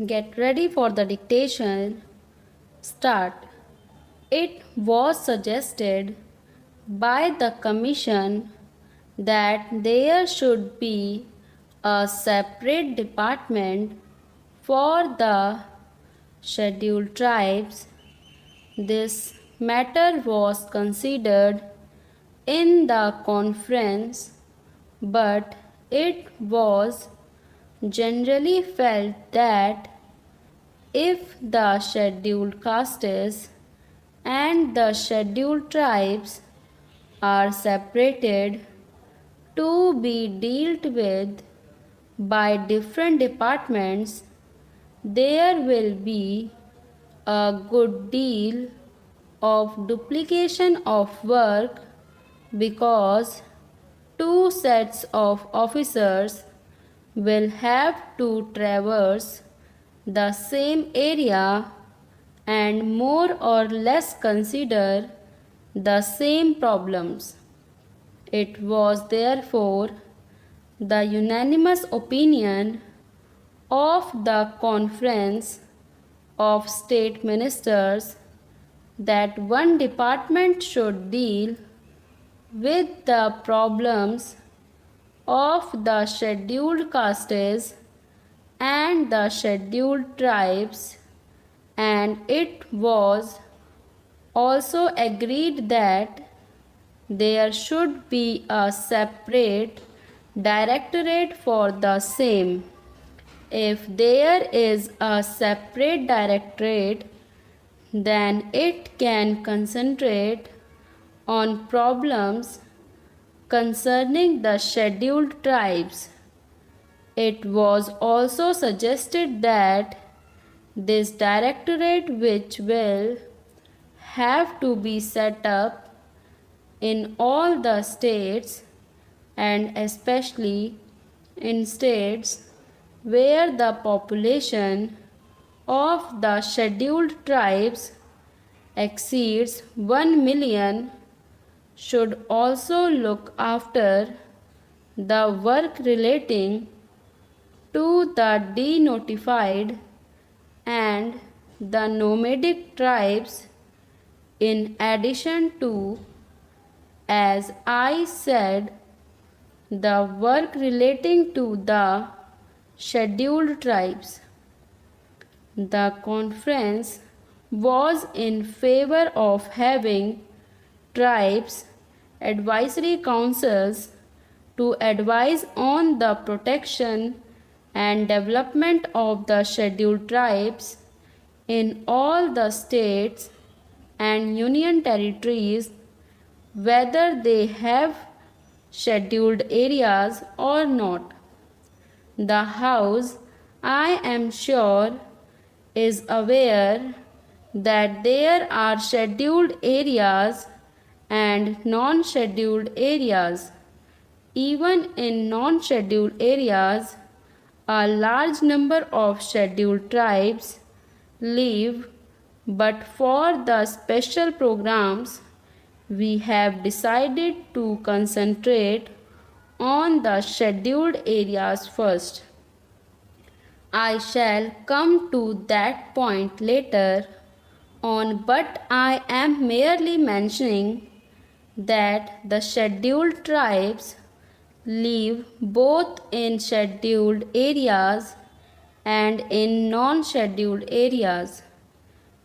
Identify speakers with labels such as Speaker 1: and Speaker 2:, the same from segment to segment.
Speaker 1: Get ready for the dictation. Start. It was suggested by the Commission that there should be a separate department for the scheduled tribes. This matter was considered in the conference, but it was generally felt that if the scheduled castes and the scheduled tribes are separated to be dealt with by different departments, there will be a good deal of duplication of work because two sets of officers will have to traverse the same area and more or less consider the same problems. It was therefore the unanimous opinion of the Conference of State Ministers that one department should deal with the problems of the scheduled castes and the scheduled tribes, and it was also agreed that there should be a separate directorate for the same. If there is a separate directorate, then it can concentrate on problems concerning the scheduled tribes. It was also suggested that this directorate, which will have to be set up in all the states and especially in states where the population of the scheduled tribes exceeds 1 million, should also look after the work relating to the denotified and the nomadic tribes, in addition to, as I said, the work relating to the scheduled tribes. The conference was in favor of having tribes advisory councils to advise on the protection and development of the scheduled tribes in all the states and union territories, whether they have scheduled areas or not. The House, I am sure, is aware that there are scheduled areas and non-scheduled areas. Even in non-scheduled areas, a large number of scheduled tribes live, but for the special programs, we have decided to concentrate on the scheduled areas first. I shall come to that point later on, but I am merely mentioning that the scheduled tribes live both in scheduled areas and in non-scheduled areas.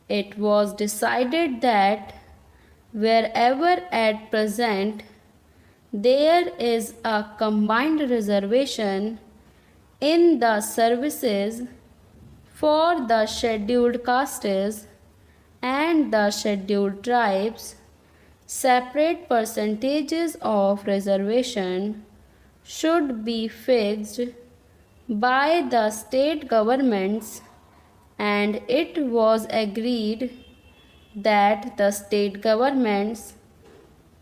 Speaker 1: It was decided that wherever at present there is a combined reservation in the services for the scheduled castes and the scheduled tribes, separate percentages of reservation should be fixed by the state governments, and it was agreed that the state governments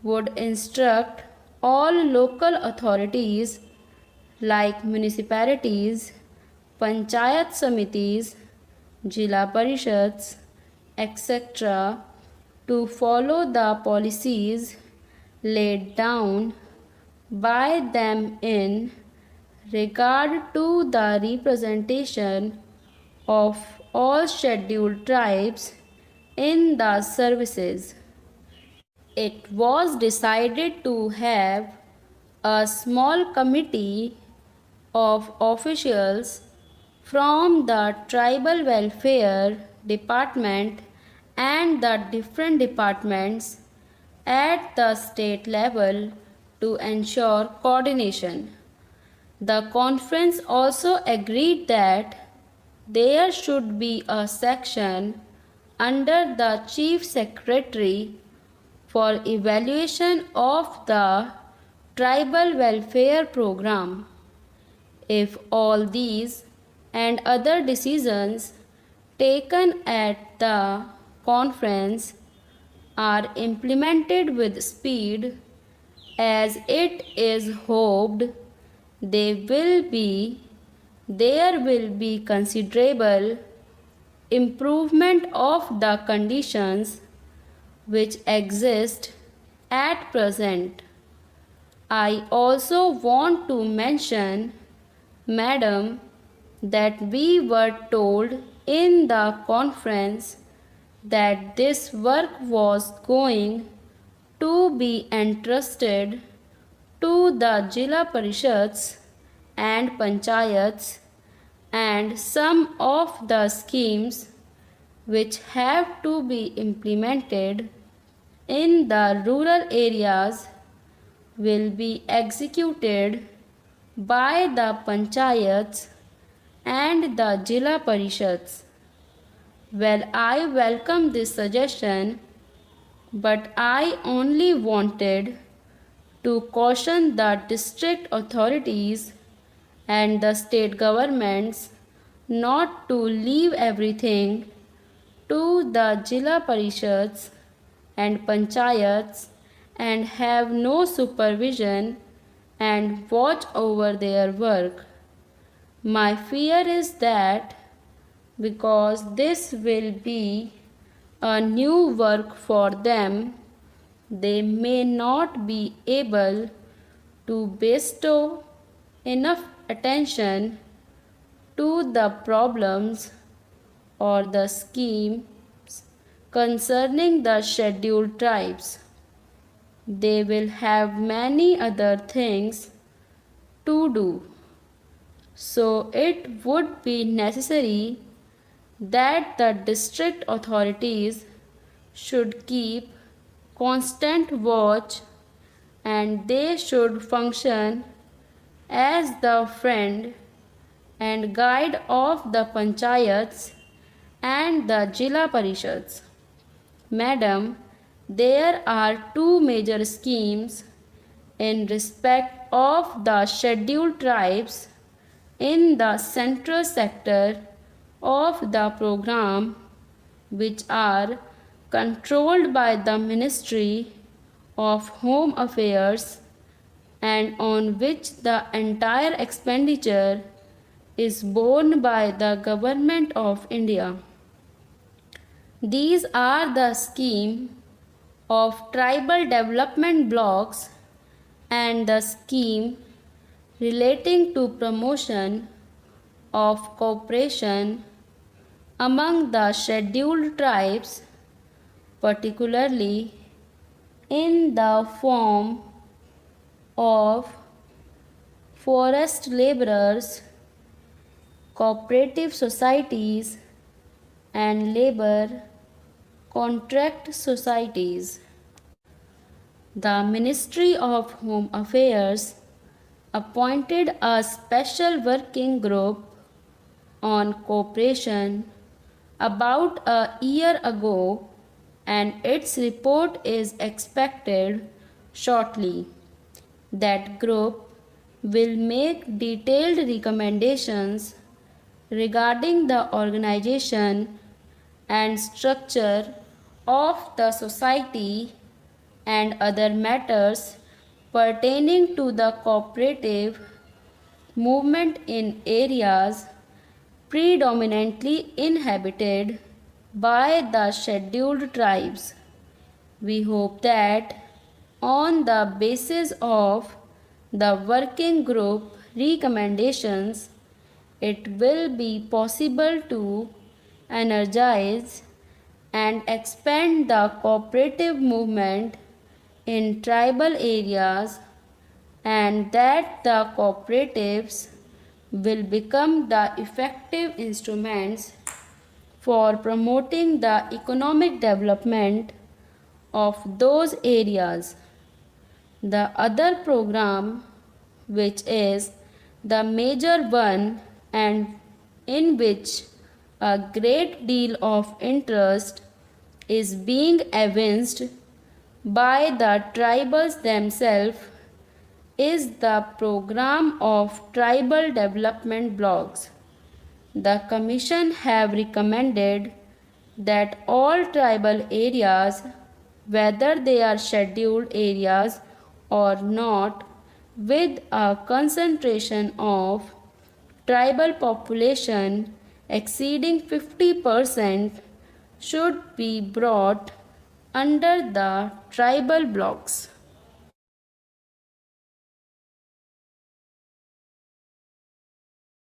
Speaker 1: would instruct all local authorities like municipalities, panchayat samitis, jila parishads, etc., to follow the policies laid down by them in regard to the representation of all scheduled tribes in the services. It was decided to have a small committee of officials from the tribal welfare department and the different departments at the state level to ensure coordination. The conference also agreed that there should be a section under the Chief Secretary for evaluation of the tribal welfare program. If all these and other decisions taken at the conference are implemented with speed, as it is hoped there will be considerable improvement of the conditions which exist at present. I also want to mention, Madam, that we were told in the conference that this work was going to be entrusted to the Jila Parishads and Panchayats, and some of the schemes which have to be implemented in the rural areas will be executed by the Panchayats and the Jila Parishads. Well, I welcome this suggestion, but I only wanted to caution the district authorities and the state governments not to leave everything to the Jila Parishads and Panchayats and have no supervision and watch over their work. My fear is that because this will be a new work for them, they may not be able to bestow enough attention to the problems or the schemes concerning the scheduled tribes. They will have many other things to do. So it would be necessary that the district authorities should keep constant watch, and they should function as the friend and guide of the panchayats and the Jila Parishads. Madam, there are two major schemes in respect of the scheduled tribes in the central sector of the program, which are controlled by the Ministry of Home Affairs and on which the entire expenditure is borne by the Government of India. These are the scheme of tribal development blocks and the scheme relating to promotion of cooperation among the scheduled tribes, particularly in the form of forest laborers, cooperative societies, and labor contract societies. The Ministry of Home Affairs appointed a special working group on cooperation about a year ago, and its report is expected shortly. That group will make detailed recommendations regarding the organization and structure of the society and other matters pertaining to the cooperative movement in areas predominantly inhabited by the scheduled tribes. We hope that on the basis of the working group recommendations, it will be possible to energize and expand the cooperative movement in tribal areas, and that the cooperatives will become the effective instruments for promoting the economic development of those areas. The other program, which is the major one and in which a great deal of interest is being evinced by the tribals themselves, is the program of tribal development blocks. The Commission have recommended that all tribal areas, whether they are scheduled areas or not, with a concentration of tribal population exceeding 50%, should be brought under the tribal blocks.